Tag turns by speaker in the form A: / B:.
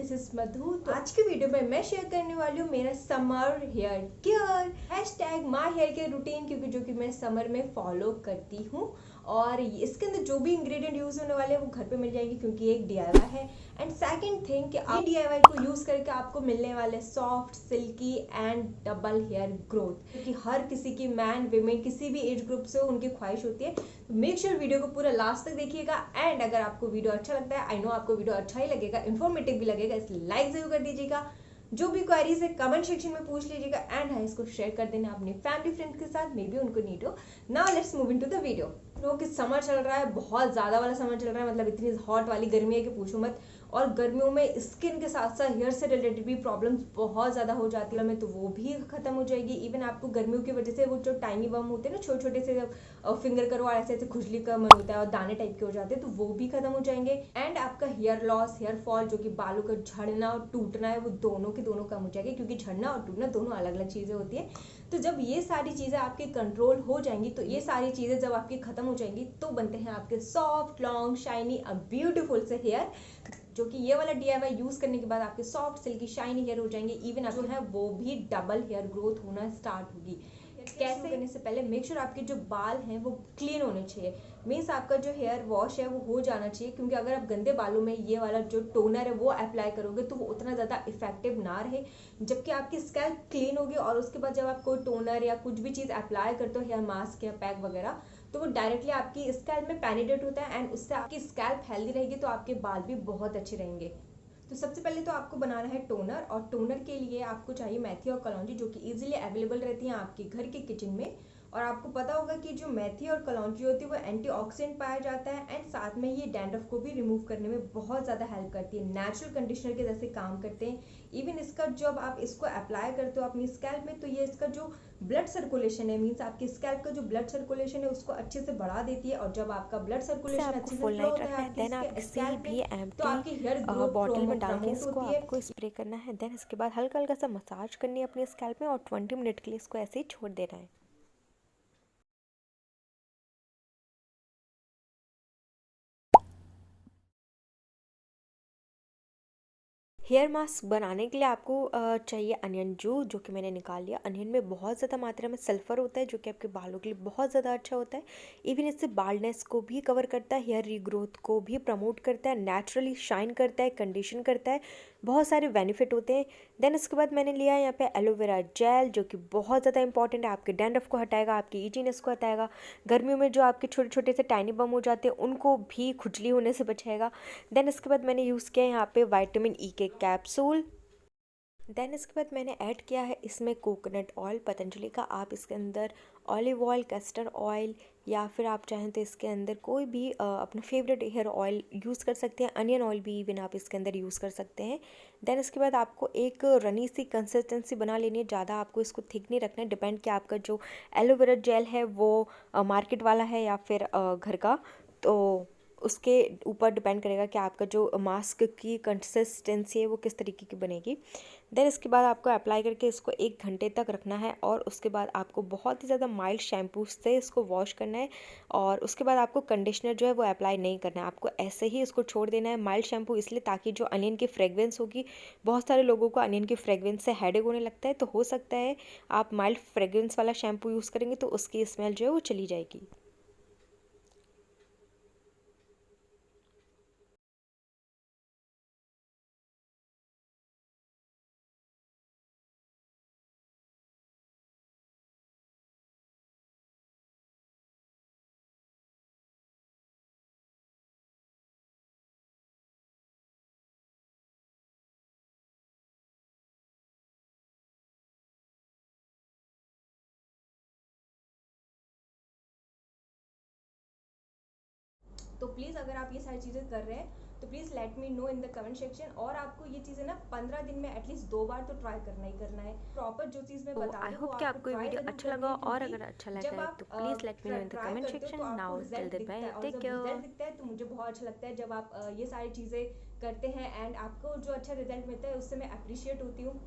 A: This is मधु। तो आज की वीडियो में मैं शेयर करने वाली हूँ मेरा summer hair care hashtag my hair care routine, क्योंकि जो कि मैं समर में फॉलो करती हूँ और इसके अंदर जो भी इंग्रेडिएंट यूज होने वाले हैं वो घर पे मिल जाएंगे क्योंकि एक DIY है। एंड सेकंड थिंग कि ये DIY को यूज करके आपको मिलने वाले soft silky and double hair growth, क्योंकि हर किसी की मैन विमेन किसी भी एज ग्रुप से उनकी ख्वाहिश होती है। तो मेक श्योर वीडियो को पूरा लास्ट तक देखिएगा। एंड अगर आपको वीडियो अच्छा लगता है, आई नो आपको वीडियो अच्छा ही लगेगा, इन्फॉर्मेटिव भी लगेगा, इसलिए लाइक जरूर कर दीजिएगा। जो भी क्वेरीज है कमेंट सेक्शन में पूछ लीजिएगा एंड है इसको शेयर कर देना अपने फैमिली फ्रेंड्स के साथ, मे बी उनको नीड हो। Now let's move into the video. कि समर चल रहा है, बहुत ज्यादा वाला समर चल रहा है, मतलब इतनी हॉट वाली गर्मी है कि पूछो मत। और गर्मियों में स्किन के साथ साथ हेयर से रिलेटेड भी प्रॉब्लम्स बहुत ज्यादा हो जाती है, तो वो भी खत्म हो जाएगी। इवन आपको गर्मियों की वजह से वो जो टाइनी बम होते हैं ना, छोटे छोटे से फिंगर करो ऐसे ऐसे खुजली का मन होता है और दाने टाइप के हो जाते हैं, तो वो भी खत्म हो जाएंगे। एंड आपका हेयर लॉस, हेयर फॉल, जो कि बालों का झड़ना और टूटना है, वो दोनों के दोनों कम हो जाएंगे, क्योंकि झड़ना और टूटना दोनों अलग अलग चीजें होती है। तो जब ये सारी चीजें आपके कंट्रोल हो जाएंगी, तो ये सारी चीजें जब आपकी खत्म हो जाएंगी, तो बनते हैं आपके सॉफ्ट लॉन्ग शाइनी ब्यूटीफुल से हेयर, जो कि ये वाला DIY यूज करने के बाद आपके सॉफ्ट सिल्की शाइनी हेयर हो जाएंगे। इवन आपके है वो भी डबल हेयर ग्रोथ होना स्टार्ट होगी। कैसे करने से पहले मेक श्योर आपके जो बाल हैं वो क्लीन होने चाहिए। मीन्स आपका जो हेयर वॉश है वो हो जाना चाहिए, क्योंकि अगर आप गंदे बालों में ये वाला जो टोनर है वो अप्लाई करोगे तो वो उतना ज़्यादा इफेक्टिव ना रहे। जबकि आपकी स्कैल्प क्लीन होगी और उसके बाद जब आप कोई टोनर या कुछ भी चीज़ अप्लाई करते हो, हेयर मास्क या पैक वगैरह, तो वो डायरेक्टली आपकी स्कैल्प में पेनिट्रेट होता है एंड उससे आपकी स्कैल्प हेल्दी रहेगी, तो आपके बाल भी बहुत अच्छे रहेंगे। तो सबसे पहले तो आपको बनाना है टोनर, और टोनर के लिए आपको चाहिए मेथी और कलौंजी, जो कि इजीली अवेलेबल रहती हैं आपके घर के किचन में। और आपको पता होगा कि जो मेथी और कलौंजी होती है वो एंटीऑक्सीडेंट पाया जाता है एंड साथ में ये डैंड्रफ को भी रिमूव करने में बहुत ज़्यादा हेल्प करती है, नेचुरल कंडीशनर के जैसे काम करते हैं। इवन इसका जब आप इसको अप्लाई करते हो अपनी स्कैल्प में, तो ये इसका जो ब्लड सर्कुलेशन है, मीन्स आपकी स्कैल्प का जो ब्लड सर्कुलेशन है उसको अच्छे से बढ़ा देती है। और जब आपका ब्लड सर्कुलेशन अच्छे से फ्लो होता है आपकी स्कैल्प में, तो आपकी हेयर ग्रोथ
B: बॉटल में डाल के
A: प्रमोट
B: इसको
A: होती है।
B: आपको स्प्रे करना है। देन इसके बाद हल्का हल्का सा मसाज करनी है अपने स्कैल्प में और 20 मिनट के लिए इसको ऐसे ही छोड़ देना है। हेयर मास्क बनाने के लिए आपको चाहिए अनियन जूस, जो कि मैंने निकाल लिया। अनियन में बहुत ज़्यादा मात्रा में सल्फ़र होता है, जो कि आपके बालों के लिए बहुत ज़्यादा अच्छा होता है। इवन इससे बाल्डनेस को भी कवर करता है, हेयर रीग्रोथ को भी प्रमोट करता है, नेचुरली शाइन करता है, कंडीशन करता है, बहुत सारे बेनिफिट होते हैं। देन इसके बाद मैंने लिया है यहाँ पे एलोवेरा जेल, जो कि बहुत ज़्यादा इंपॉर्टेंट है, आपके डैंड्रफ को हटाएगा, आपकी ईचीनेस को हटाएगा, गर्मियों में जो आपके छोटे छोटे से टाइनी बम हो जाते हैं उनको भी खुजली होने से बचाएगा। देन इसके बाद मैंने यूज़ किया है यहाँ पे विटामिन ई के कैप्सूल। देन इसके बाद मैंने ऐड किया है इसमें कोकोनट ऑयल पतंजलि का। आप इसके अंदर ऑलिव ऑयल, कैस्टर ऑयल, या फिर आप चाहें तो इसके अंदर कोई भी अपना फेवरेट हेयर ऑयल यूज़ कर सकते हैं। अनियन ऑयल भी इवन आप इसके अंदर यूज़ कर सकते हैं। देन इसके बाद आपको एक रनी सी कंसिस्टेंसी बना लेनी है, ज़्यादा आपको इसको थिक नहीं रखना है। डिपेंड कि आपका जो एलोवेरा जेल है वो मार्केट वाला है या फिर घर का, तो उसके ऊपर डिपेंड करेगा कि आपका जो मास्क की कंसिस्टेंसी है वो किस तरीके की बनेगी। देन इसके बाद आपको अप्लाई करके इसको 1 घंटे तक रखना है और उसके बाद आपको बहुत ही ज़्यादा माइल्ड शैम्पू से इसको वॉश करना है। और उसके बाद आपको कंडीशनर जो है वो अप्लाई नहीं करना है, आपको ऐसे ही इसको छोड़ देना है। माइल्ड शैम्पू इसलिए ताकि जो अनियन की फ्रेगरेंस होगी, बहुत सारे लोगों को अनियन की फ्रेगरेंस से हेडेक होने लगता है, तो हो सकता है आप माइल्ड फ्रेगरेंस वाला शैम्पू यूज़ करेंगे तो उसकी स्मेल जो है वो चली जाएगी।
A: तो प्लीज़ अगर आप ये सारी चीज़ें कर रहे हैं तो please let me know in the comment section. और आपको ये चीज़ें ना 15 दिन में एटलीस्ट 2 बार तो ट्राई करना ही करना है। प्रॉपर जो चीज़ मैं
B: तो
A: बता
B: आई
A: रही हूँ वो
B: होप कि
A: आपको
B: आपको ये
A: ट्राई
B: वीडियो
A: ज़रूर
B: अच्छा
A: करनी
B: लगा,
A: है,
B: और
A: क्योंकि
B: अगर अच्छा लगा
A: जब
B: है
A: आप
B: तो please let me know in the
A: try
B: comment
A: करते हो
B: सेक्शन।
A: तो आपको
B: नाउ टिल
A: रिजल्ट
B: द
A: दिखता
B: बाय,
A: है, और
B: टेक
A: जब रिजल्ट
B: केयर।
A: दिखता है तो मुझे बहुत अच्छा लगता है जब आप ये सारी चीज़ें करते हैं एंड आपको जो अच्छा रिजल्ट मिलता है उससे मैं अप्रिशिएट होती हूँ।